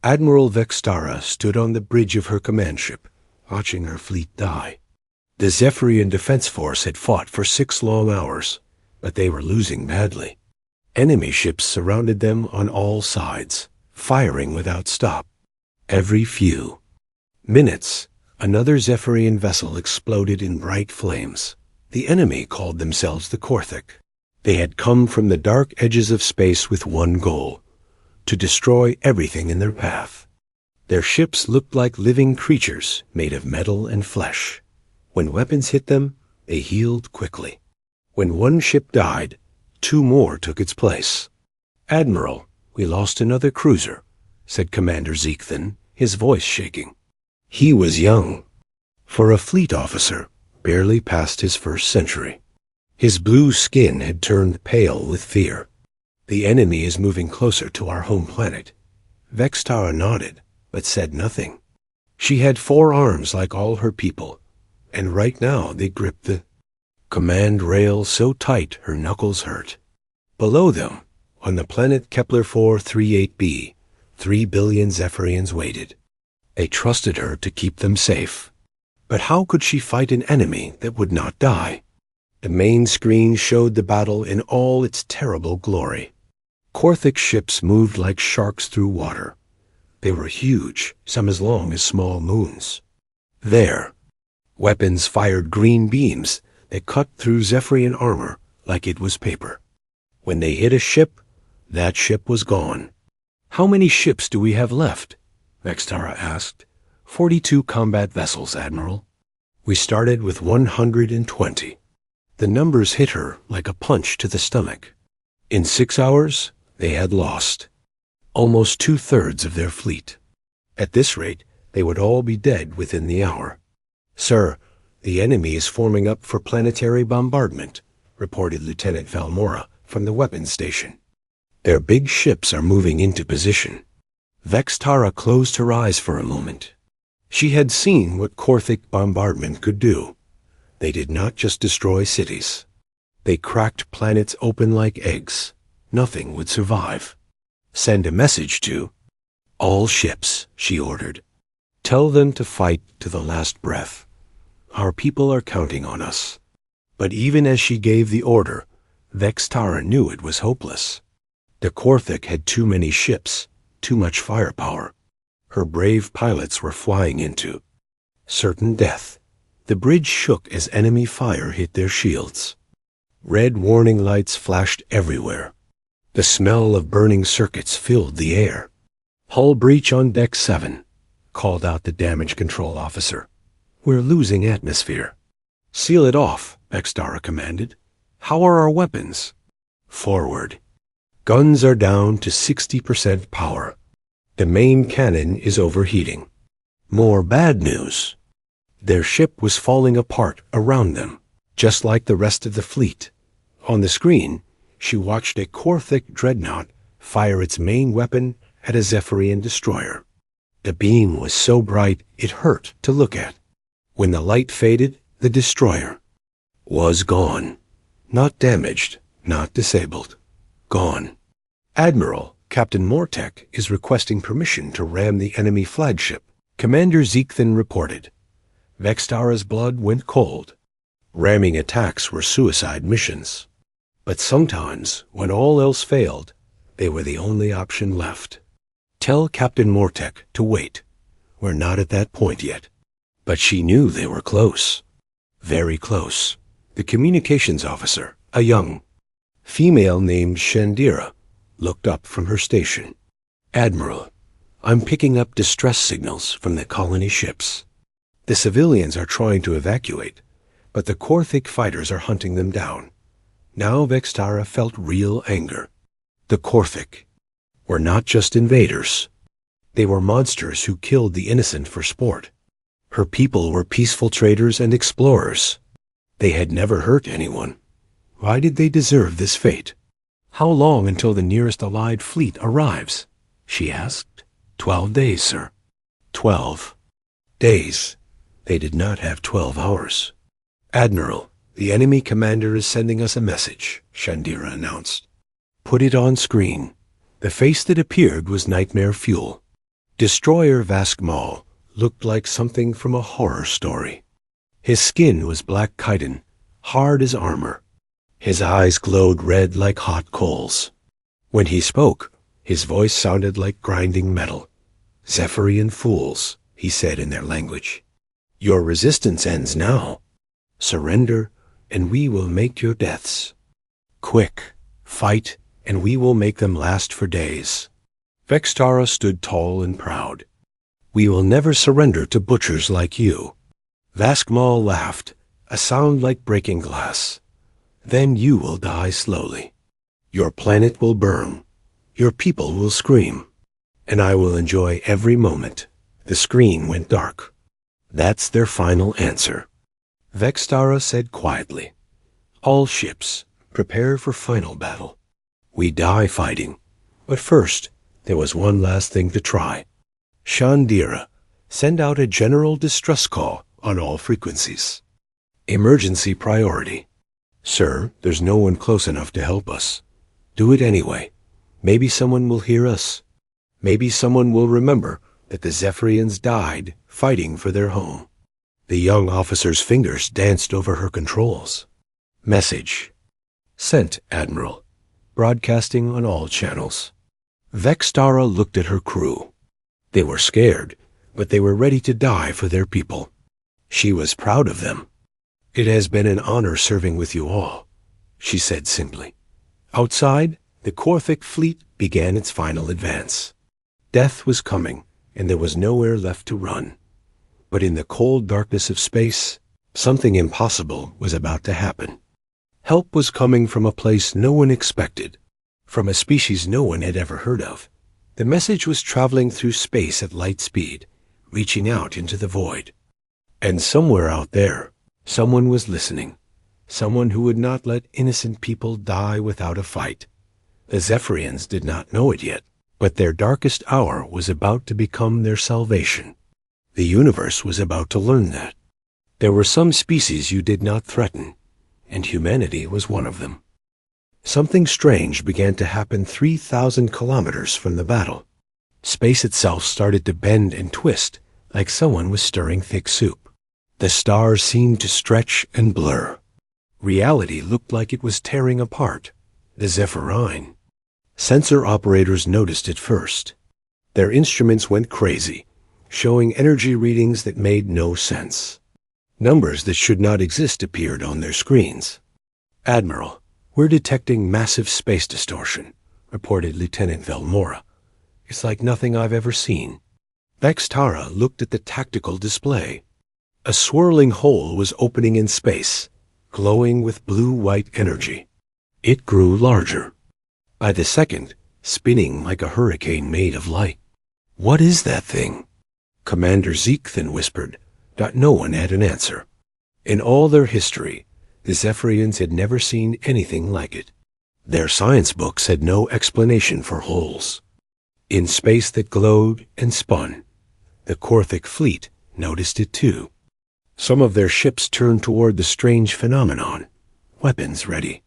Admiral Vextara stood on the bridge of her command ship, watching her fleet die. The Zephyrian Defense Force had fought for 6 long hours, but they were losing badly. Enemy ships surrounded them on all sides, firing without stop. Every few minutes, another Zephyrian vessel exploded in bright flames. The enemy called themselves the Korthik. They had come from the dark edges of space with one goal: to destroy everything in their path. Their ships looked like living creatures made of metal and flesh. When weapons hit them, they healed quickly. When one ship died, 2 more took its place. "Admiral, we lost another cruiser," said Commander Zeekthan, his voice shaking. He was young. For a fleet officer, barely past his first century. His blue skin had turned pale with fear. "The enemy is moving closer to our home planet." Vextara nodded, but said nothing. She had 4 arms like all her people, and right now they gripped the command rail so tight her knuckles hurt. Below them, on the planet Kepler 438b, 3 billion Zephyrians waited. They trusted her to keep them safe. But how could she fight an enemy that would not die? The main screen showed the battle in all its terrible glory. Korthik ships moved like sharks through water. They were huge, some as long as small moons. There, weapons fired green beams that cut through Zephyrian armor like it was paper. When they hit a ship, that ship was gone. "How many ships do we have left?" Vextara asked. 42 combat vessels, Admiral." "We started with 120. The numbers hit her like a punch to the stomach. In 6 hours, they had lost almost 2/3 of their fleet. At this rate, they would all be dead within the hour. "Sir, the enemy is forming up for planetary bombardment," reported Lieutenant Valmora from the weapons station. "Their big ships are moving into position." Vextara closed her eyes for a moment. She had seen what Korthik bombardment could do. They did not just destroy cities. They cracked planets open like eggs. Nothing would survive. "Send a message to all ships," she ordered. "Tell them to fight to the last breath. Our people are counting on us." But even as she gave the order, Vextara knew it was hopeless. The Korthik had too many ships, too much firepower. Her brave pilots were flying into certain death. The bridge shook as enemy fire hit their shields. Red warning lights flashed everywhere. The smell of burning circuits filled the air. "Hull breach on deck 7, called out the damage control officer. "We're losing atmosphere." "Seal it off," Vextara commanded. "How are our weapons?" "Forward. Guns are down to 60% power. The main cannon is overheating." More bad news. Their ship was falling apart around them, just like the rest of the fleet. On the screen, she watched a Korthik dreadnought fire its main weapon at a Zephyrian destroyer. The beam was so bright it hurt to look at. When the light faded, the destroyer was gone. Not damaged, not disabled. Gone. "Admiral, Captain Mortek is requesting permission to ram the enemy flagship," Commander Zeekthan reported. Vextara's blood went cold. Ramming attacks were suicide missions. But sometimes, when all else failed, they were the only option left. "Tell Captain Mortek to wait. We're not at that point yet." But she knew they were close. Very close. The communications officer, a young female named Shandira, looked up from her station. "Admiral, I'm picking up distress signals from the colony ships. The civilians are trying to evacuate, but the Korthik fighters are hunting them down." Now Vextara felt real anger. The Korthik were not just invaders. They were monsters who killed the innocent for sport. Her people were peaceful traders and explorers. They had never hurt anyone. Why did they deserve this fate? "How long until the nearest Allied fleet arrives?" she asked. 12 days, sir." 12 days. They did not have 12 hours. "Admiral, the enemy commander is sending us a message," Shandira announced. "Put it on screen." The face that appeared was Nightmare Fuel. Destroyer Vaskmal looked like something from a horror story. His skin was black chitin, hard as armor. His eyes glowed red like hot coals. When he spoke, his voice sounded like grinding metal. "Zephyrian fools," he said in their language. "Your resistance ends now. Surrender, and we will make your deaths. Quick, fight, and we will make them last for days." Vextara stood tall and proud. "We will never surrender to butchers like you." Vaskmal laughed, a sound like breaking glass. "Then you will die slowly. Your planet will burn. Your people will scream. And I will enjoy every moment." The screen went dark. "That's their final answer." Vextara said quietly, "All ships, prepare for final battle. We die fighting. But first, there was one last thing to try. Shandira, send out a general distress call on all frequencies. Emergency priority. Sir, there's no one close enough to help us. Do it anyway. Maybe someone will hear us. Maybe someone will remember that the Zephyrians died fighting for their home." The young officer's fingers danced over her controls. Message. Sent, Admiral. Broadcasting on all channels. Vextara looked at her crew. They were scared, but they were ready to die for their people. She was proud of them. "It has been an honor serving with you all," she said simply. Outside, the Korthic fleet began its final advance. Death was coming, and there was nowhere left to run. But in the cold darkness of space, something impossible was about to happen. Help was coming from a place no one expected, from a species no one had ever heard of. The message was traveling through space at light speed, reaching out into the void. And somewhere out there, someone was listening, someone who would not let innocent people die without a fight. The Zephyrians did not know it yet, but their darkest hour was about to become their salvation. The universe was about to learn that. There were some species you did not threaten, and humanity was one of them. Something strange began to happen 3,000 kilometers from the battle. Space itself started to bend and twist, like someone was stirring thick soup. The stars seemed to stretch and blur. Reality looked like it was tearing apart. The Zephyrine. Sensor operators noticed it first. Their instruments went crazy, showing energy readings that made no sense. Numbers that should not exist appeared on their screens. "Admiral, we're detecting massive space distortion," reported Lieutenant Velmora. "It's like nothing I've ever seen." Vextara looked at the tactical display. A swirling hole was opening in space, glowing with blue-white energy. It grew larger. By the second, spinning like a hurricane made of light. "What is that thing?" Commander Zeke then whispered, but no one had an answer. In all their history, the Zephyrians had never seen anything like it. Their science books had no explanation for holes. In space that glowed and spun, the Korthic fleet noticed it too. Some of their ships turned toward the strange phenomenon, weapons ready.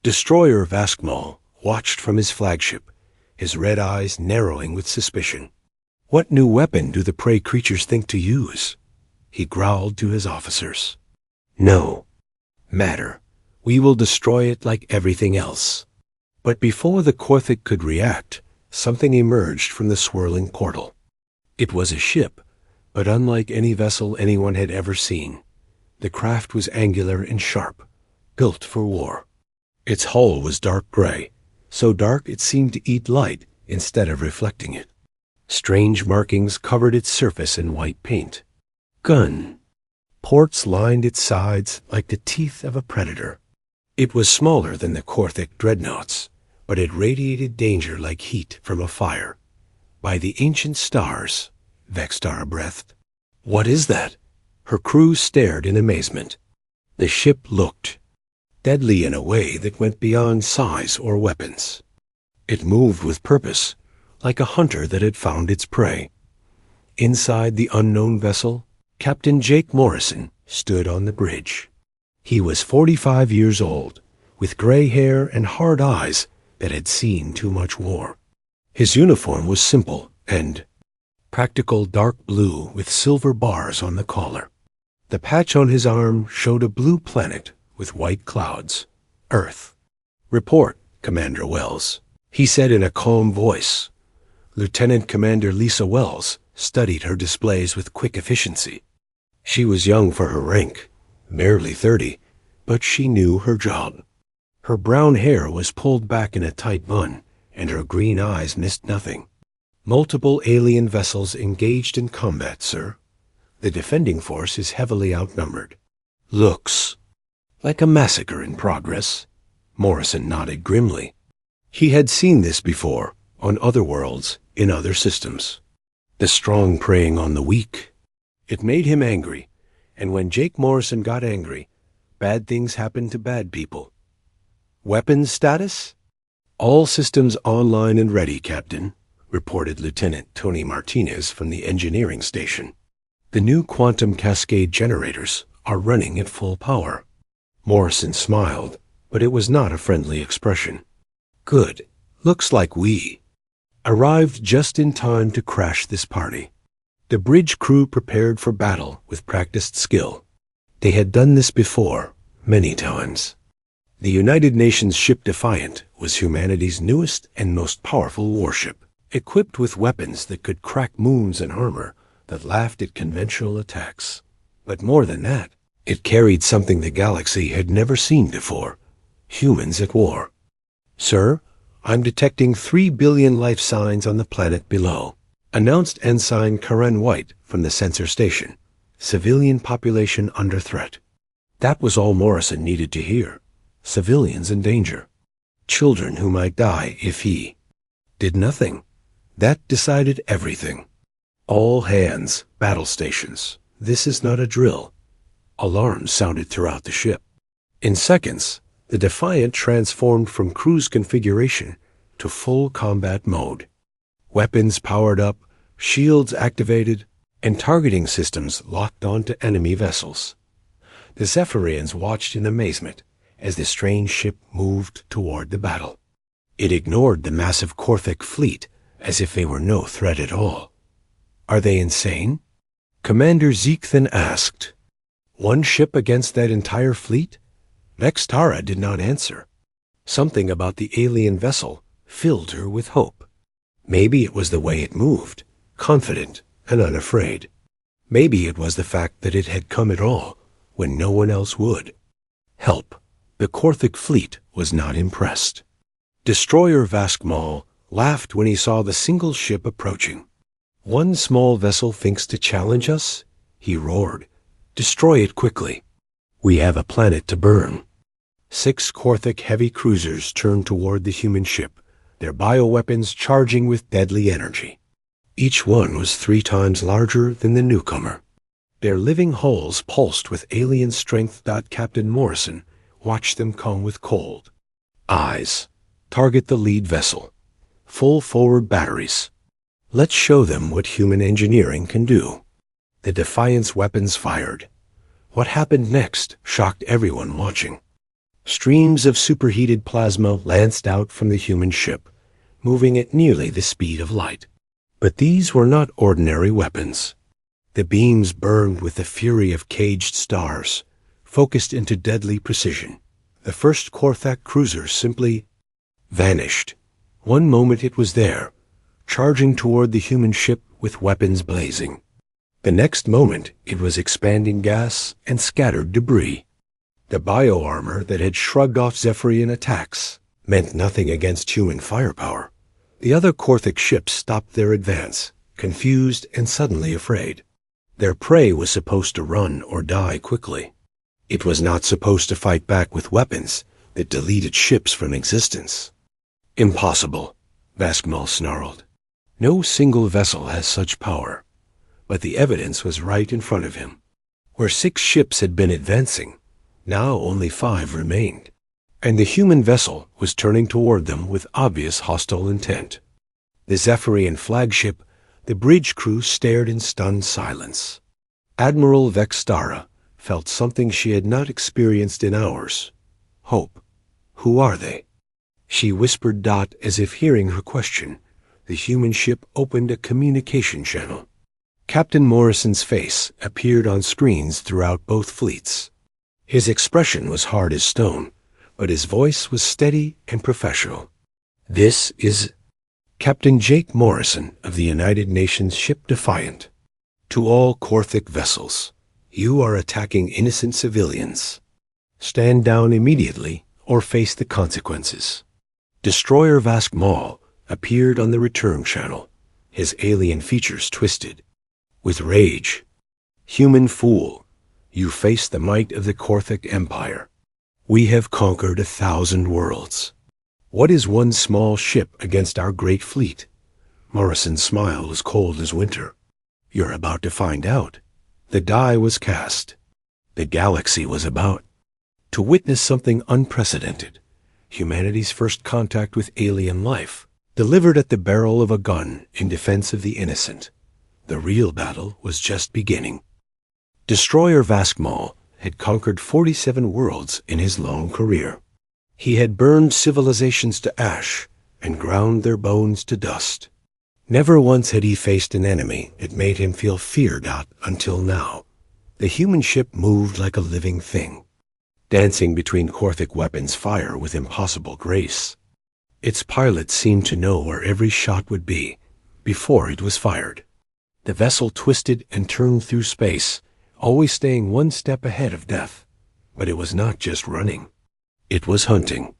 Destroyer Vaskmal watched from his flagship, his red eyes narrowing with suspicion. "What new weapon do the prey creatures think to use?" He growled to his officers. "No matter. We will destroy it like everything else." But before the Korthic could react, something emerged from the swirling portal. It was a ship, but unlike any vessel anyone had ever seen. The craft was angular and sharp, built for war. Its hull was dark gray, so dark it seemed to eat light instead of reflecting it. Strange markings covered its surface in white paint. Gun. Ports lined its sides like the teeth of a predator. It was smaller than the Korthic dreadnoughts, but it radiated danger like heat from a fire. "By the ancient stars," Vextara breathed. "What is that?" Her crew stared in amazement. The ship looked deadly in a way that went beyond size or weapons. It moved with purpose, like a hunter that had found its prey. Inside the unknown vessel, Captain Jake Morrison stood on the bridge. He was 45 years old, with gray hair and hard eyes that had seen too much war. His uniform was simple and practical dark blue with silver bars on the collar. The patch on his arm showed a blue planet with white clouds. Earth. "Report, Commander Wells," he said in a calm voice. Lieutenant Commander Lisa Wells studied her displays with quick efficiency. She was young for her rank, barely 30, but she knew her job. Her brown hair was pulled back in a tight bun, and her green eyes missed nothing. "Multiple alien vessels engaged in combat, sir. The defending force is heavily outnumbered." "Looks like a massacre in progress." Morrison nodded grimly. He had seen this before, on other worlds, in other systems. The strong preying on the weak. It made him angry, and when Jake Morrison got angry, bad things happened to bad people. "Weapons status?" "All systems online and ready, Captain," reported Lieutenant Tony Martinez from the engineering station. "The new quantum cascade generators are running at full power." Morrison smiled, but it was not a friendly expression. "Good. Looks like we arrived just in time to crash this party." The bridge crew prepared for battle with practiced skill. They had done this before, many times. The United Nations ship Defiant was humanity's newest and most powerful warship, equipped with weapons that could crack moons and armor that laughed at conventional attacks. But more than that, it carried something the galaxy had never seen before: humans at war. "Sir, I'm detecting 3 billion life signs on the planet below," announced Ensign Karen White from the sensor station. "Civilian population under threat." That was all Morrison needed to hear. Civilians in danger. Children who might die if he did nothing. That decided everything. "All hands, battle stations. This is not a drill." Alarms sounded throughout the ship. In seconds, the Defiant transformed from cruise configuration to full combat mode. Weapons powered up, shields activated, and targeting systems locked onto enemy vessels. The Zephyrians watched in amazement as the strange ship moved toward the battle. It ignored the massive Korthic fleet as if they were no threat at all. "Are they insane?" Commander Zeke then asked. "One ship against that entire fleet?" Vextara did not answer. Something about the alien vessel filled her with hope. Maybe it was the way it moved, confident and unafraid. Maybe it was the fact that it had come at all when no one else would. Help. The Korthic fleet was not impressed. Destroyer Vaskmal laughed when he saw the single ship approaching. "One small vessel thinks to challenge us?" he roared. "Destroy it quickly. We have a planet to burn." 6 Korthic heavy cruisers turned toward the human ship, their bioweapons charging with deadly energy. Each one was 3 times larger than the newcomer. Their living hulls pulsed with alien strength. Captain Morrison watched them come with cold eyes. "Target the lead vessel. Full forward batteries. Let's show them what human engineering can do." The Defiant's weapons fired. What happened next shocked everyone watching. Streams of superheated plasma lanced out from the human ship, moving at nearly the speed of light. But these were not ordinary weapons. The beams burned with the fury of caged stars, focused into deadly precision. The first Korthak cruiser simply vanished. One moment it was there, charging toward the human ship with weapons blazing. The next moment it was expanding gas and scattered debris. The bioarmor that had shrugged off Zephyrian attacks meant nothing against human firepower. The other Korthic ships stopped their advance, confused and suddenly afraid. Their prey was supposed to run or die quickly. It was not supposed to fight back with weapons that deleted ships from existence. "Impossible," Vaskmal snarled. "No single vessel has such power." But the evidence was right in front of him. Where 6 ships had been advancing, now only 5 remained, and the human vessel was turning toward them with obvious hostile intent. The Zephyrian flagship, the bridge crew stared in stunned silence. Admiral Vextara felt something she had not experienced in hours. Hope. "Who are they?" She whispered as if hearing her question. the human ship opened a communication channel. Captain Morrison's face appeared on screens throughout both fleets. His expression was hard as stone, but his voice was steady and professional. "This is Captain Jake Morrison of the United Nations ship Defiant. To all Korthic vessels, you are attacking innocent civilians. Stand down immediately or face the consequences." Destroyer Vask Maul appeared on the return channel, his alien features twisted. With rage, "Human fool, you face the might of the Korthic Empire. We have conquered 1,000 worlds. What is one small ship against our great fleet?" Morrison's smile was cold as winter. "You're about to find out." The die was cast. The galaxy was about to witness something unprecedented. Humanity's first contact with alien life, delivered at the barrel of a gun in defense of the innocent. The real battle was just beginning. Destroyer Vask Maul had conquered 47 worlds in his long career. He had burned civilizations to ash and ground their bones to dust. Never once had he faced an enemy that made him feel feared until now. The human ship moved like a living thing, dancing between Korthic weapons fire with impossible grace. Its pilot seemed to know where every shot would be before it was fired. The vessel twisted and turned through space, always staying one step ahead of death. But it was not just running. It was hunting.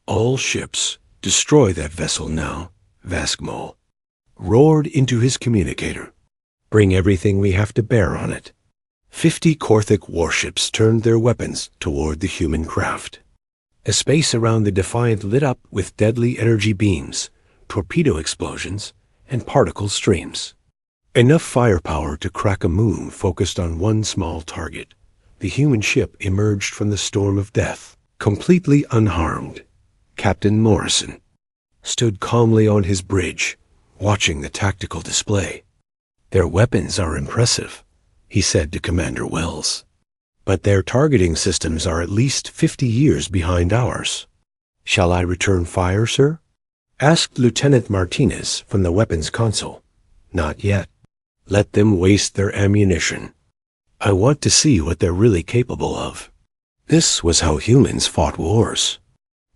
"All ships, destroy that vessel now," Vask Maul roared into his communicator. "Bring everything we have to bear on it." 50 Korthic warships turned their weapons toward the human craft. A space around the Defiant lit up with deadly energy beams, torpedo explosions, and particle streams. Enough firepower to crack a moon focused on one small target. The human ship emerged from the storm of death, completely unharmed. Captain Morrison stood calmly on his bridge, watching the tactical display. "Their weapons are impressive," he said to Commander Wells. "But their targeting systems are at least 50 years behind ours." "Shall I return fire, sir?" asked Lieutenant Martinez from the weapons console. "Not yet. Let them waste their ammunition. I want to see what they're really capable of." This was how humans fought wars.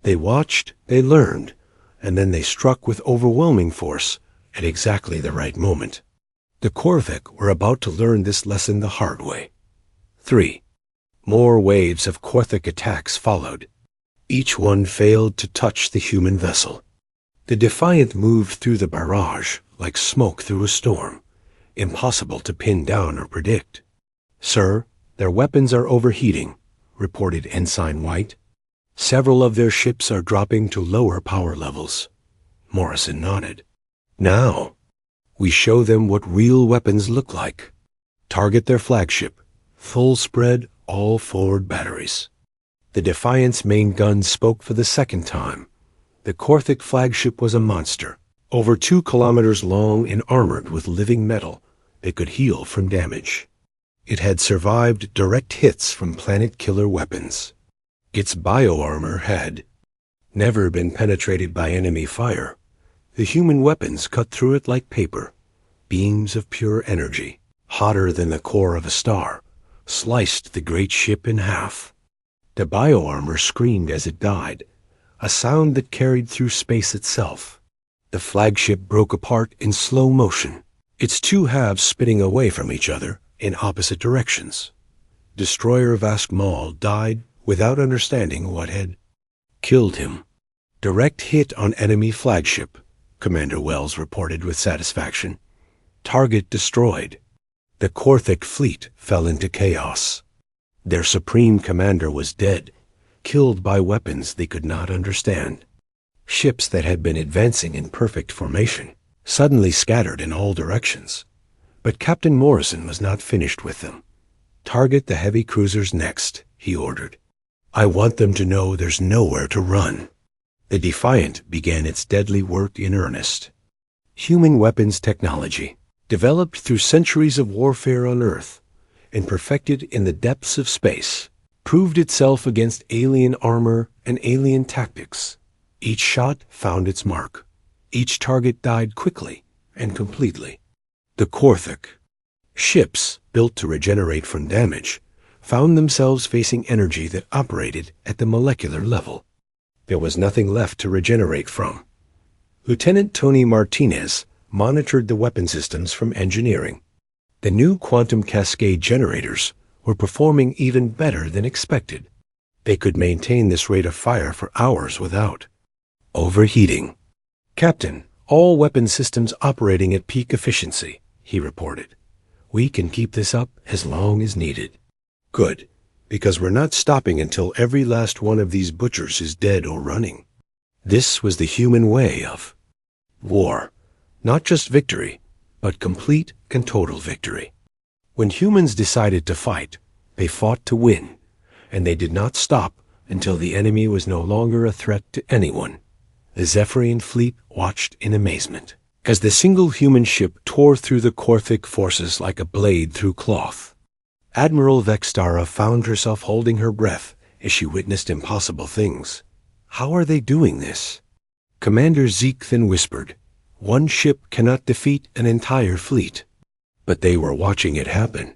They watched, they learned, and then they struck with overwhelming force at exactly the right moment. The Korthic were about to learn this lesson the hard way. 3. More waves of Korthic attacks followed. Each one failed to touch the human vessel. The Defiant moved through the barrage like smoke through a storm, impossible to pin down or predict. "Sir, their weapons are overheating," reported Ensign White. "Several of their ships are dropping to lower power levels." Morrison nodded. "Now, we show them what real weapons look like. Target their flagship, full spread, all forward batteries." The Defiant's main gun spoke for the second time. The Korthic flagship was a monster, over 2 kilometers long and armored with living metal that could heal from damage. It had survived direct hits from planet-killer weapons. Its bioarmor had never been penetrated by enemy fire. The human weapons cut through it like paper. Beams of pure energy, hotter than the core of a star, sliced the great ship in half. The bioarmor screamed as it died, a sound that carried through space itself. The flagship broke apart in slow motion, its 2 halves spinning away from each other in opposite directions. Destroyer Vask Maul died without understanding what had killed him. "Direct hit on enemy flagship," Commander Wells reported with satisfaction. "Target destroyed." The Korthic fleet fell into chaos. Their supreme commander was dead, killed by weapons they could not understand. Ships that had been advancing in perfect formation suddenly scattered in all directions. But Captain Morrison was not finished with them. "Target the heavy cruisers next," he ordered. "I want them to know there's nowhere to run." The Defiant began its deadly work in earnest. Human weapons technology, developed through centuries of warfare on Earth and perfected in the depths of space, proved itself against alien armor and alien tactics. Each shot found its mark. Each target died quickly and completely. The Korthik, ships built to regenerate from damage, found themselves facing energy that operated at the molecular level. There was nothing left to regenerate from. Lieutenant Tony Martinez monitored the weapon systems from engineering. The new quantum cascade generators were performing even better than expected. They could maintain this rate of fire for hours without overheating. "Captain, all weapon systems operating at peak efficiency," he reported. "We can keep this up as long as needed." "Good, because we're not stopping until every last one of these butchers is dead or running." This was the human way of war. Not just victory, but complete and total victory. When humans decided to fight, they fought to win, and they did not stop until the enemy was no longer a threat to anyone. The Zephyrian fleet watched in amazement as the single human ship tore through the Korthik forces like a blade through cloth. Admiral Vextara found herself holding her breath as she witnessed impossible things. How are they doing this? Commander Zekthan whispered, "One ship cannot defeat an entire fleet." But they were watching it happen.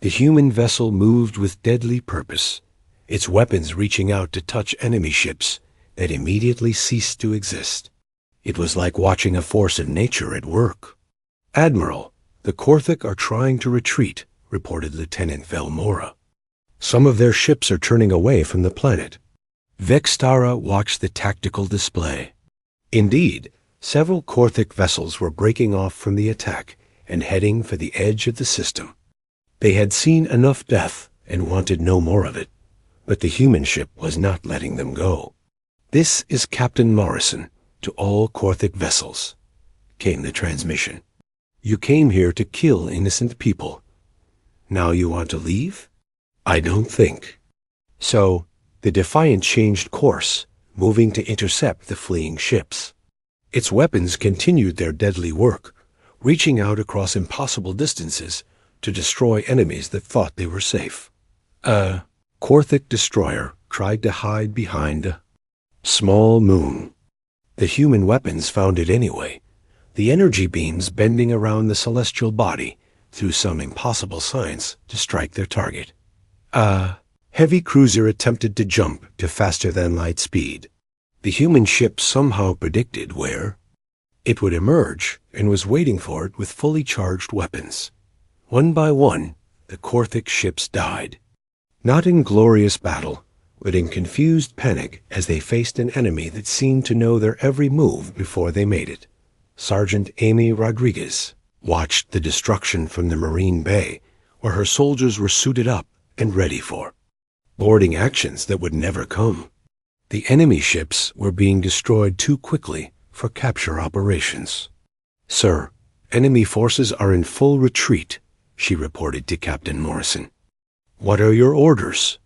The human vessel moved with deadly purpose, its weapons reaching out to touch enemy ships that immediately ceased to exist. It was like watching a force of nature at work. "Admiral, the Korthik are trying to retreat," reported Lieutenant Velmora. "Some of their ships are turning away from the planet." Vextara watched the tactical display. Indeed, several Korthik vessels were breaking off from the attack and heading for the edge of the system. They had seen enough death and wanted no more of it, but the human ship was not letting them go. "This is Captain Morrison to all Korthik vessels," came the transmission. "You came here to kill innocent people. Now you want to leave? I don't think." So, the Defiant changed course, moving to intercept the fleeing ships. Its weapons continued their deadly work, reaching out across impossible distances to destroy enemies that thought they were safe. A Korthik destroyer tried to hide behind a small moon. The human weapons found it anyway, the energy beams bending around the celestial body through some impossible science to strike their target. A heavy cruiser attempted to jump to faster-than-light speed. The human ship somehow predicted where it would emerge and was waiting for it with fully charged weapons. One by one, the Korthik ships died. Not in glorious battle, but in confused panic as they faced an enemy that seemed to know their every move before they made it. Sergeant Amy Rodriguez watched the destruction from the Marine Bay, where her soldiers were suited up and ready for boarding actions that would never come. The enemy ships were being destroyed too quickly for capture operations. "Sir, enemy forces are in full retreat," she reported to Captain Morrison. "What are your orders?"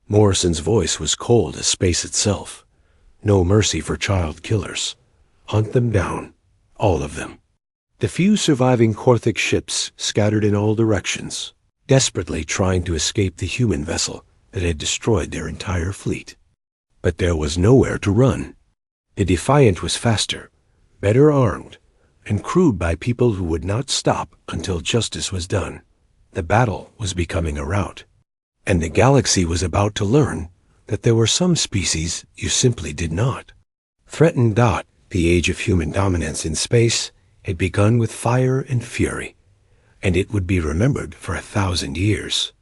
Morrison's voice was cold as space itself. "No mercy for child killers. Hunt them down, all of them." The few surviving Korthik ships scattered in all directions, desperately trying to escape the human vessel that had destroyed their entire fleet. But there was nowhere to run. The Defiant was faster, better armed, and crewed by people who would not stop until justice was done. The battle was becoming a rout, and the galaxy was about to learn that there were some species you simply did not threaten. The age of human dominance in space had begun with fire and fury, and it would be remembered for 1,000 years.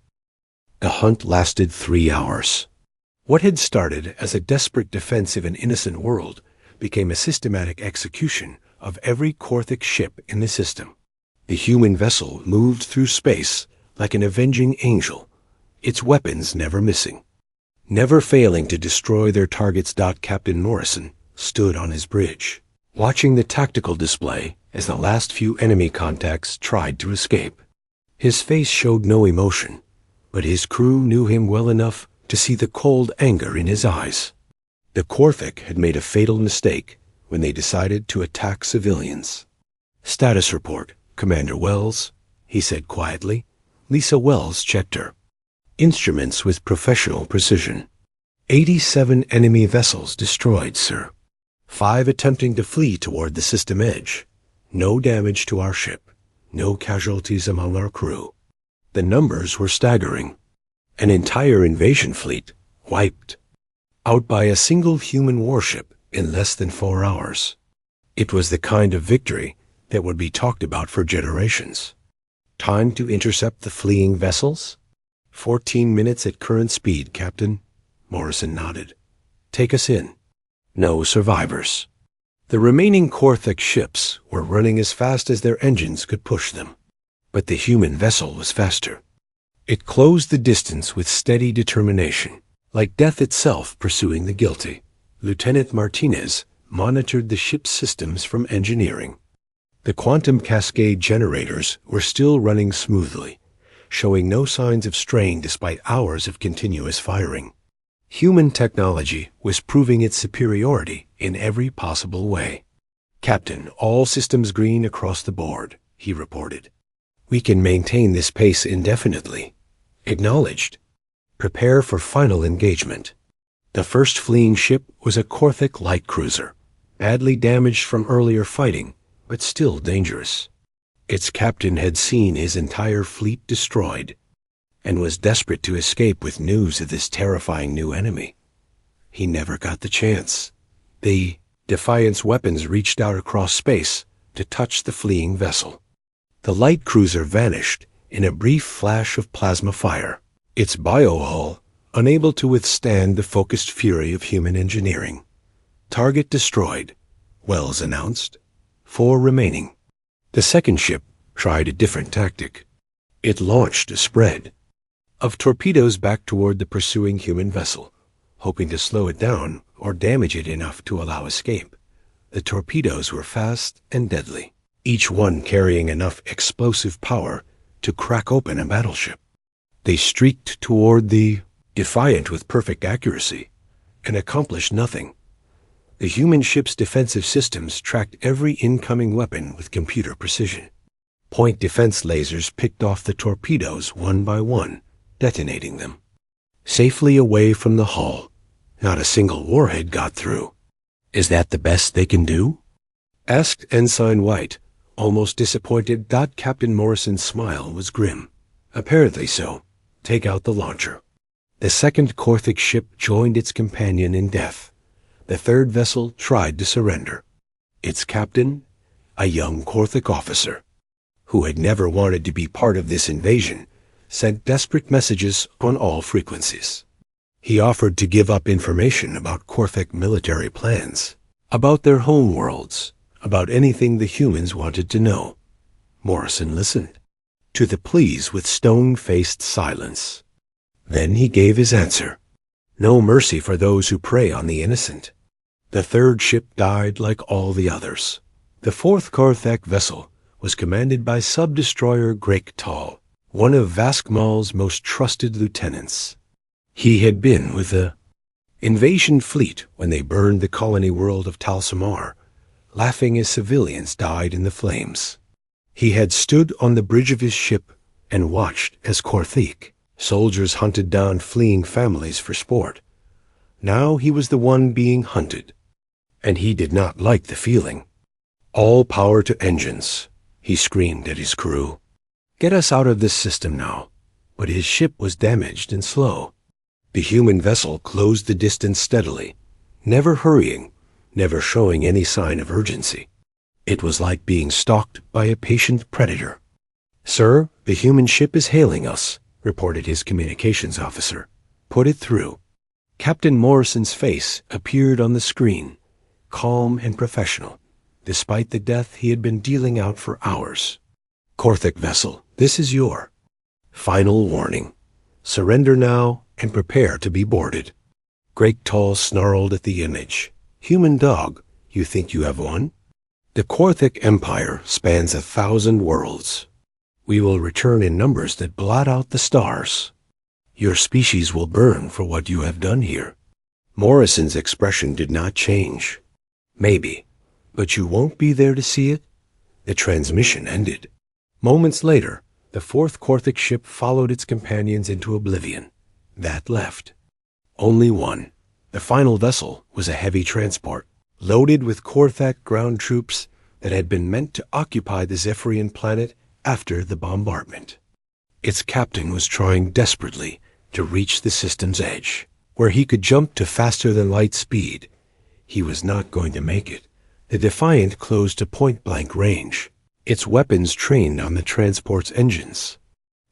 The hunt lasted 3 hours. What had started as a desperate defense of an innocent world became a systematic execution of every Korthik ship in the system. The human vessel moved through space like an avenging angel, its weapons never missing, never failing to destroy their targets. Captain Morrison stood on his bridge, watching the tactical display as the last few enemy contacts tried to escape. His face showed no emotion, but his crew knew him well enough to see the cold anger in his eyes. The Korthik had made a fatal mistake when they decided to attack civilians. "Status report, Commander Wells," he said quietly. Lisa Wells checked her instruments with professional precision. 87 enemy vessels destroyed, sir. 5 attempting to flee toward the system edge. No damage to our ship. No casualties among our crew. The numbers were staggering. An entire invasion fleet wiped out by a single human warship in less than 4 hours. It was the kind of victory that would be talked about for generations. Time to intercept the fleeing vessels? 14 minutes at current speed, Captain. Morrison nodded. Take us in. No survivors. The remaining Korthik ships were running as fast as their engines could push them. But the human vessel was faster. It closed the distance with steady determination, like death itself pursuing the guilty. Lieutenant Martinez monitored the ship's systems from engineering. The quantum cascade generators were still running smoothly, showing no signs of strain despite hours of continuous firing. Human technology was proving its superiority in every possible way. Captain, all systems green across the board, he reported. We can maintain this pace indefinitely. Acknowledged. Prepare for final engagement. The first fleeing ship was a Korthik light cruiser, badly damaged from earlier fighting, but still dangerous. Its captain had seen his entire fleet destroyed and was desperate to escape with news of this terrifying new enemy. He never got the chance. The Defiance weapons reached out across space to touch the fleeing vessel. The light cruiser vanished in a brief flash of plasma fire, its biohull unable to withstand the focused fury of human engineering. Target destroyed, Wells announced. 4 remaining. The second ship tried a different tactic. It launched a spread of torpedoes back toward the pursuing human vessel, hoping to slow it down or damage it enough to allow escape. The torpedoes were fast and deadly, each one carrying enough explosive power to crack open a battleship. They streaked toward the Defiant with perfect accuracy and accomplished nothing. The human ship's defensive systems tracked every incoming weapon with computer precision. Point defense lasers picked off the torpedoes one by one, detonating them. Safely away from the hull, not a single warhead got through. Is that the best they can do? Asked Ensign White, almost disappointed. Captain Morrison's smile was grim. Apparently so. Take out the launcher. The second Korthik ship joined its companion in death. The third vessel tried to surrender. Its captain, a young Korthik officer, who had never wanted to be part of this invasion, sent desperate messages on all frequencies. He offered to give up information about Korthik military plans, about their home worlds, about anything the humans wanted to know. Morrison listened to the pleas with stone-faced silence. Then he gave his answer. No mercy for those who prey on the innocent. The third ship died like all the others. The fourth Korthik vessel was commanded by sub-destroyer Greg Tall, one of Vaskmal's most trusted lieutenants. He had been with the invasion fleet when they burned the colony world of Talsamar, laughing as civilians died in the flames. He had stood on the bridge of his ship and watched as Korthik soldiers hunted down fleeing families for sport. Now he was the one being hunted, and he did not like the feeling. All power to engines, he screamed at his crew. Get us out of this system now. But his ship was damaged and slow. The human vessel closed the distance steadily, never hurrying, never showing any sign of urgency. It was like being stalked by a patient predator. Sir, the human ship is hailing us, reported his communications officer. Put it through. Captain Morrison's face appeared on the screen, calm and professional, despite the death he had been dealing out for hours. Korthik vessel, this is your final warning. Surrender now and prepare to be boarded. Greg Tall snarled at the image. Human dog, you think you have won? The Korthik Empire spans 1,000 worlds. We will return in numbers that blot out the stars. Your species will burn for what you have done here. Morrison's expression did not change. Maybe, but you won't be there to see it? The transmission ended. Moments later, the fourth Korthik ship followed its companions into oblivion. That left. Only one. The final vessel was a heavy transport, loaded with Korthak ground troops that had been meant to occupy the Zephyrian planet after the bombardment. Its captain was trying desperately to reach the system's edge, where he could jump to faster-than-light speed. He was not going to make it. The Defiant closed to point-blank range, its weapons trained on the transport's engines.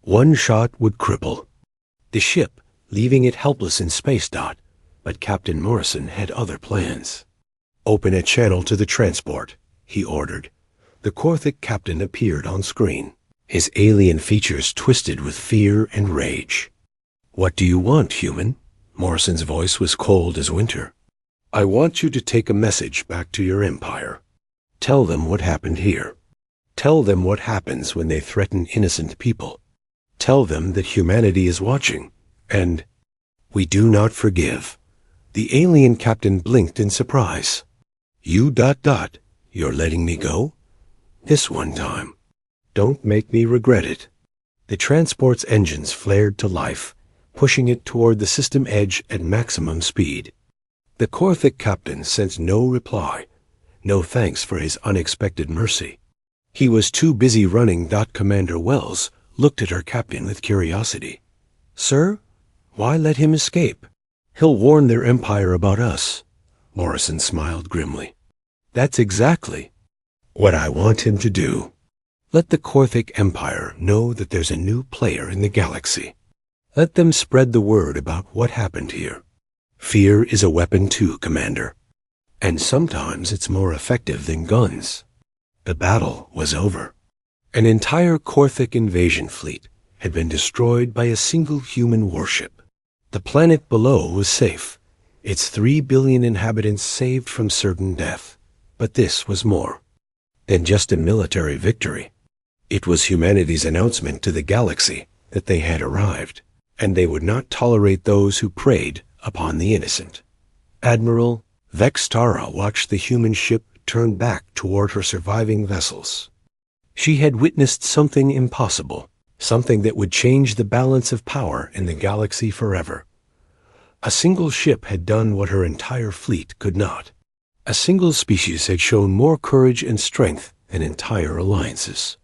One shot would cripple the ship, leaving it helpless in space. But Captain Morrison had other plans. "Open a channel to the transport," he ordered. The Korthak captain appeared on screen, his alien features twisted with fear and rage. "What do you want, human?" Morrison's voice was cold as winter. "I want you to take a message back to your empire. Tell them what happened here. Tell them what happens when they threaten innocent people. Tell them that humanity is watching, and we do not forgive." The alien captain blinked in surprise. "You ... You're letting me go? This one time. Don't make me regret it." The transport's engines flared to life, pushing it toward the system edge at maximum speed. The Korthak captain sent no reply, no thanks for his unexpected mercy. He was too busy running. Commander Wells looked at her captain with curiosity. "Sir, why let him escape? He'll warn their empire about us." Morrison smiled grimly. "That's exactly what I want him to do. Let the Korthak Empire know that there's a new player in the galaxy. Let them spread the word about what happened here. Fear is a weapon too, Commander. And sometimes it's more effective than guns." The battle was over. An entire Korthak invasion fleet had been destroyed by a single human warship. The planet below was safe, its 3 billion inhabitants saved from certain death. But this was more than just a military victory. It was humanity's announcement to the galaxy that they had arrived, and they would not tolerate those who preyed upon the innocent. Admiral Vextara watched the human ship turn back toward her surviving vessels. She had witnessed something impossible, something that would change the balance of power in the galaxy forever. A single ship had done what her entire fleet could not. A single species had shown more courage and strength than entire alliances.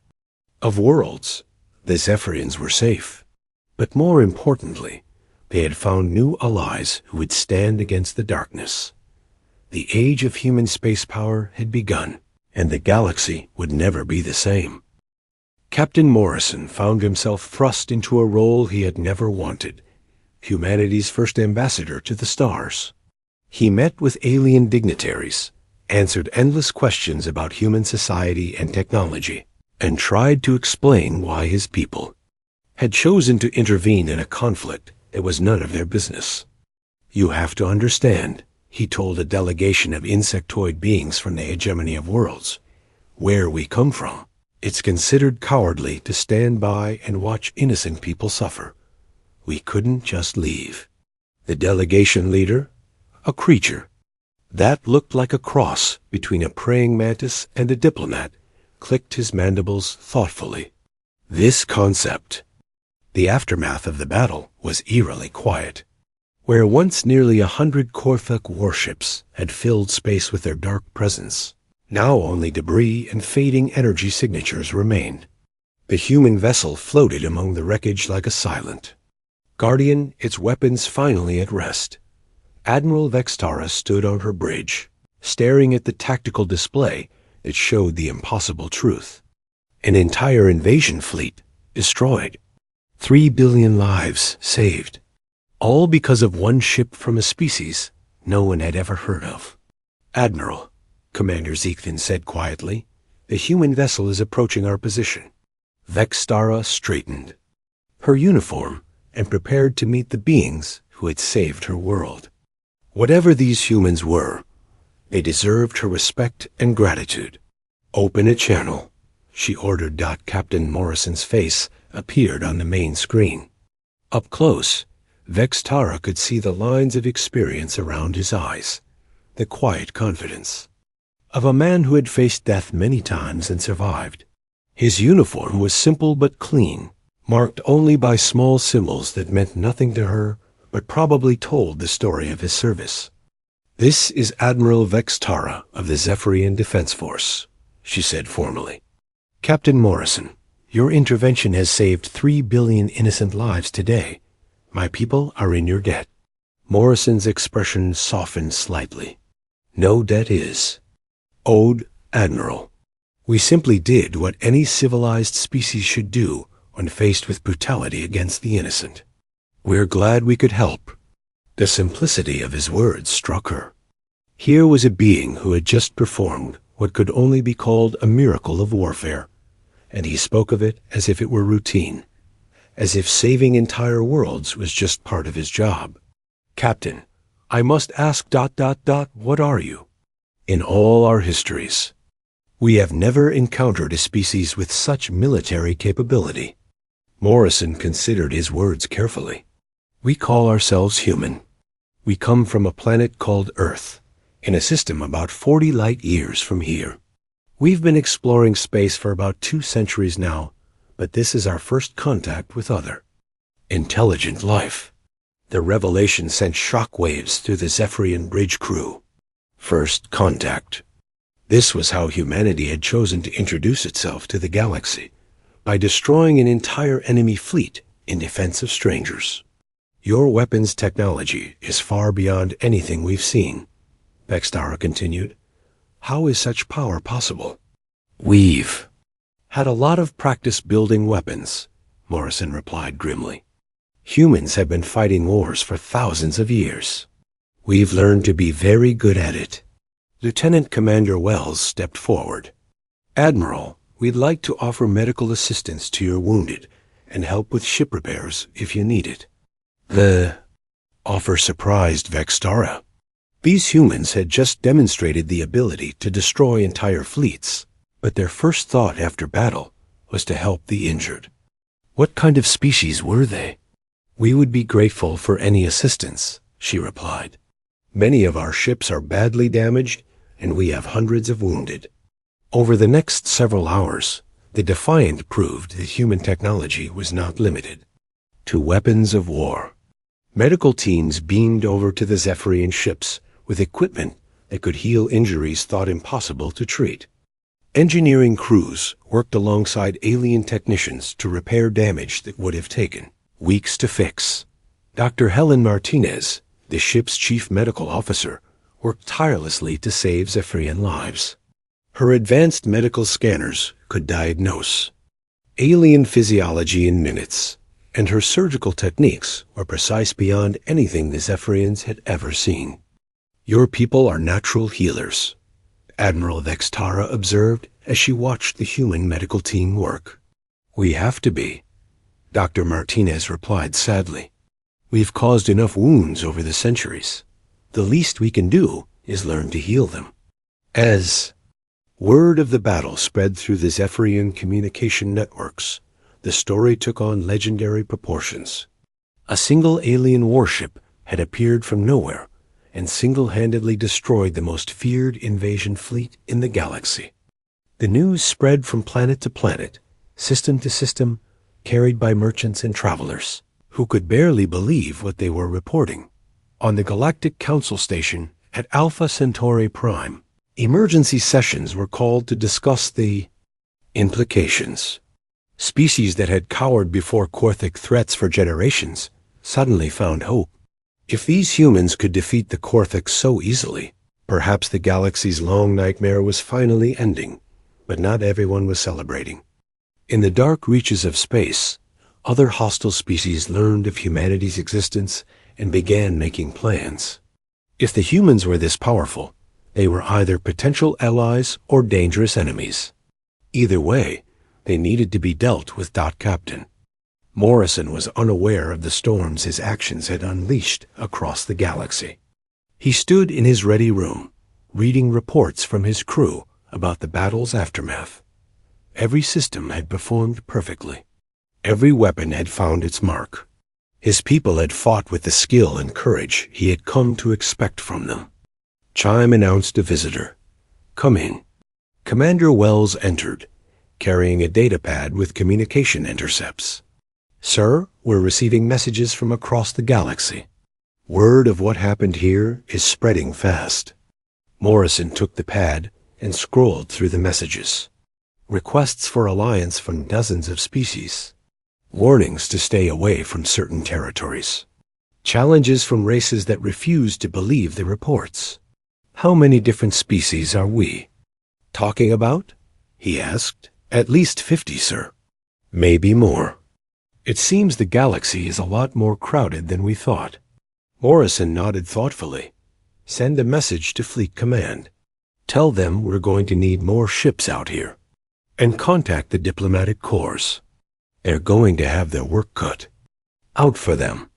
Of worlds, the Zephyrians were safe. But more importantly, they had found new allies who would stand against the darkness. The age of human space power had begun, and the galaxy would never be the same. Captain Morrison found himself thrust into a role he had never wanted, humanity's first ambassador to the stars. He met with alien dignitaries, answered endless questions about human society and technology, and tried to explain why his people had chosen to intervene in a conflict that was none of their business. "You have to understand," he told a delegation of insectoid beings from the hegemony of worlds, "where we come from. It's considered cowardly to stand by and watch innocent people suffer. We couldn't just leave." The delegation leader, a creature that looked like a cross between a praying mantis and a diplomat, clicked his mandibles thoughtfully. This concept. The aftermath of the battle was eerily quiet. Where once nearly 100 Korthak warships had filled space with their dark presence, now only debris and fading energy signatures remained. The human vessel floated among the wreckage like a silent guardian, its weapons finally at rest. Admiral Vextara stood on her bridge, staring at the tactical display that showed the impossible truth. An entire invasion fleet destroyed. 3 billion lives saved. All because of one ship from a species no one had ever heard of. "Admiral," Commander Zekvin said quietly, "the human vessel is approaching our position." Vextara straightened her uniform and prepared to meet the beings who had saved her world. Whatever these humans were, they deserved her respect and gratitude. "Open a channel," she ordered. Captain Morrison's face appeared on the main screen. Up close, Vextara could see the lines of experience around his eyes, the quiet confidence of a man who had faced death many times and survived. His uniform was simple but clean, marked only by small symbols that meant nothing to her but probably told the story of his service. This is Admiral Vextara of the Zephyrian Defense Force, she said formally. Captain Morrison, your intervention has saved 3 billion innocent lives today. My people are in your debt. Morrison's expression softened slightly. No debt is owed, Admiral. We simply did what any civilized species should do when faced with brutality against the innocent. We're glad we could help. The simplicity of his words struck her. Here was a being who had just performed what could only be called a miracle of warfare, and he spoke of it as if it were routine, as if saving entire worlds was just part of his job. Captain, I must ask ... what are you? In all our histories, we have never encountered a species with such military capability. Morrison considered his words carefully. We call ourselves human. We come from a planet called Earth, in a system about 40 light years from here. We've been exploring space for about 2 centuries now, but this is our first contact with other intelligent life. The revelation sent shockwaves through the Zephyrian bridge crew. First contact. This was how humanity had chosen to introduce itself to the galaxy, by destroying an entire enemy fleet in defense of strangers. Your weapons technology is far beyond anything we've seen, Vextara continued. How is such power possible? We've had a lot of practice building weapons, Morrison replied grimly. Humans have been fighting wars for thousands of years. We've learned to be very good at it. Lieutenant Commander Wells stepped forward. Admiral, we'd like to offer medical assistance to your wounded and help with ship repairs if you need it. The offer surprised Vextara. These humans had just demonstrated the ability to destroy entire fleets, but their first thought after battle was to help the injured. What kind of species were they? We would be grateful for any assistance, she replied. Many of our ships are badly damaged, and we have hundreds of wounded. Over the next several hours, the Defiant proved that human technology was not limited to weapons of war. Medical teams beamed over to the Zephyrian ships with equipment that could heal injuries thought impossible to treat. Engineering crews worked alongside alien technicians to repair damage that would have taken weeks to fix. Dr. Helen Martinez, the ship's chief medical officer, worked tirelessly to save Zephyrian lives. Her advanced medical scanners could diagnose alien physiology in minutes, and her surgical techniques were precise beyond anything the Zephyrians had ever seen. Your people are natural healers, Admiral Vextara observed as she watched the human medical team work. We have to be, Dr. Martinez replied sadly. We've caused enough wounds over the centuries. The least we can do is learn to heal them. As word of the battle spread through the Zephyrian communication networks, the story took on legendary proportions. A single alien warship had appeared from nowhere and single-handedly destroyed the most feared invasion fleet in the galaxy. The news spread from planet to planet, system to system, carried by merchants and travelers, who could barely believe what they were reporting. On the Galactic Council Station at Alpha Centauri Prime, emergency sessions were called to discuss the implications. Species that had cowered before Korthic threats for generations suddenly found hope. If these humans could defeat the Korthic so easily, perhaps the galaxy's long nightmare was finally ending, but not everyone was celebrating. In the dark reaches of space, other hostile species learned of humanity's existence and began making plans. If the humans were this powerful, they were either potential allies or dangerous enemies. Either way, they needed to be dealt with. Captain Morrison was unaware of the storms his actions had unleashed across the galaxy. He stood in his ready room, reading reports from his crew about the battle's aftermath. Every system had performed perfectly. Every weapon had found its mark. His people had fought with the skill and courage he had come to expect from them. Chime announced a visitor. Come in. Commander Wells entered, carrying a datapad with communication intercepts. Sir, we're receiving messages from across the galaxy. Word of what happened here is spreading fast. Morrison took the pad and scrolled through the messages. Requests for alliance from dozens of species. Warnings to stay away from certain territories. Challenges from races that refuse to believe the reports. How many different species are we talking about? He asked. At least 50, sir. Maybe more. It seems the galaxy is a lot more crowded than we thought. Morrison nodded thoughtfully. Send a message to Fleet Command. Tell them we're going to need more ships out here. And contact the diplomatic corps. They're going to have their work cut out for them.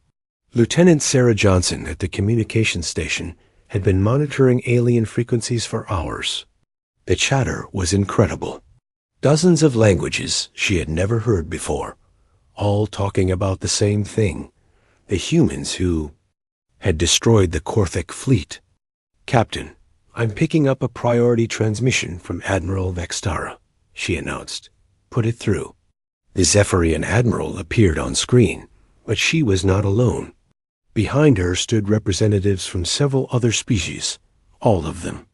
Lieutenant Sarah Johnson at the communications station had been monitoring alien frequencies for hours. The chatter was incredible. Dozens of languages she had never heard before, all talking about the same thing, the humans who had destroyed the Korthic fleet. Captain, I'm picking up a priority transmission from Admiral Vextara, she announced. Put it through. The Zephyrian Admiral appeared on screen, but she was not alone. Behind her stood representatives from several other species, all of them,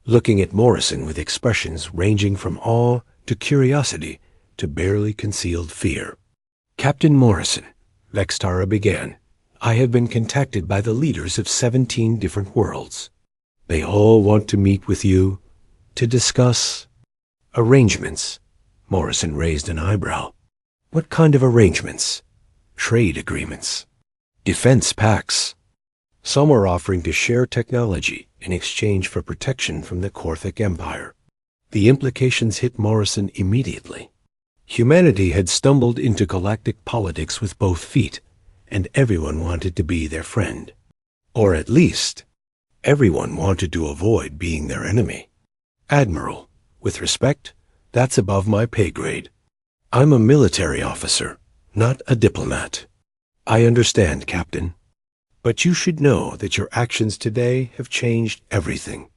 looking at Morrison with expressions ranging from awe to curiosity to barely concealed fear. Captain Morrison, Vextara began, I have been contacted by the leaders of 17 different worlds. They all want to meet with you to discuss arrangements. Morrison raised an eyebrow. What kind of arrangements? Trade agreements. Defense pacts. Some are offering to share technology in exchange for protection from the Korthic Empire. The implications hit Morrison immediately. Humanity had stumbled into galactic politics with both feet, and everyone wanted to be their friend. Or at least, everyone wanted to avoid being their enemy. Admiral, with respect, that's above my pay grade. I'm a military officer, not a diplomat. I understand, Captain. But you should know that your actions today have changed everything.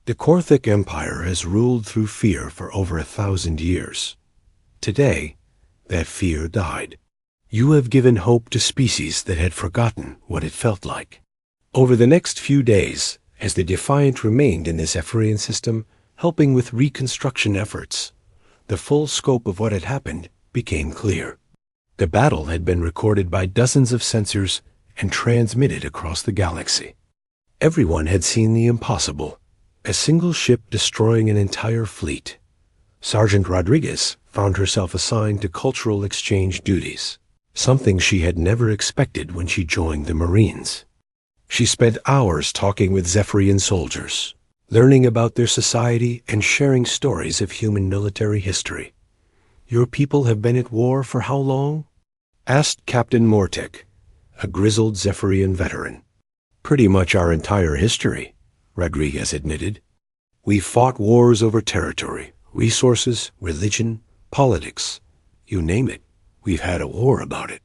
The Korthic Empire has ruled through fear for over 1,000 years. Today, that fear died. You have given hope to species that had forgotten what it felt like. Over the next few days, as the Defiant remained in the Zephyrian system, helping with reconstruction efforts, the full scope of what had happened became clear. The battle had been recorded by dozens of sensors and transmitted across the galaxy. Everyone had seen the impossible, a single ship destroying an entire fleet. Sergeant Rodriguez found herself assigned to cultural exchange duties, something she had never expected when she joined the Marines. She spent hours talking with Zephyrian soldiers, learning about their society and sharing stories of human military history. Your people have been at war for how long? Asked Captain Mortek, a grizzled Zephyrian veteran. Pretty much our entire history, Rodriguez admitted. We fought wars over territory, resources, religion, politics. You name it, we've had a war about it.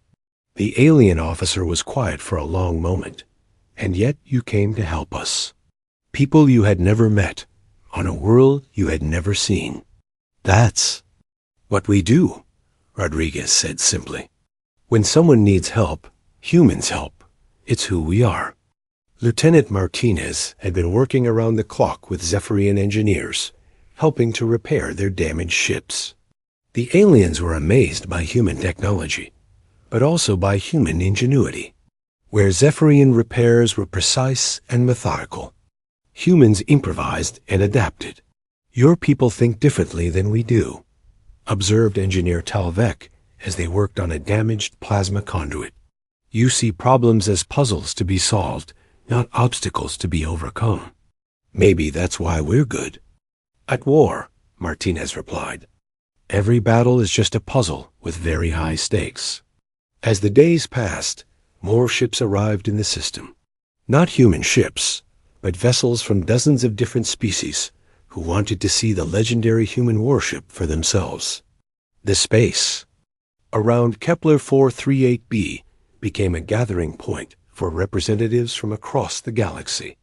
The alien officer was quiet for a long moment. And yet you came to help us. People you had never met, on a world you had never seen. That's what we do, Rodriguez said simply. When someone needs help, humans help. It's who we are. Lieutenant Martinez had been working around the clock with Zephyrian engineers, helping to repair their damaged ships. The aliens were amazed by human technology, but also by human ingenuity. Where Zephyrian repairs were precise and methodical, humans improvised and adapted. Your people think differently than we do, observed Engineer Talvek as they worked on a damaged plasma conduit. You see problems as puzzles to be solved, not obstacles to be overcome. Maybe that's why we're good. At war, Martinez replied. Every battle is just a puzzle with very high stakes. As the days passed, more ships arrived in the system. Not human ships, but vessels from dozens of different species who wanted to see the legendary human warship for themselves. The space around Kepler 438b became a gathering point for representatives from across the galaxy.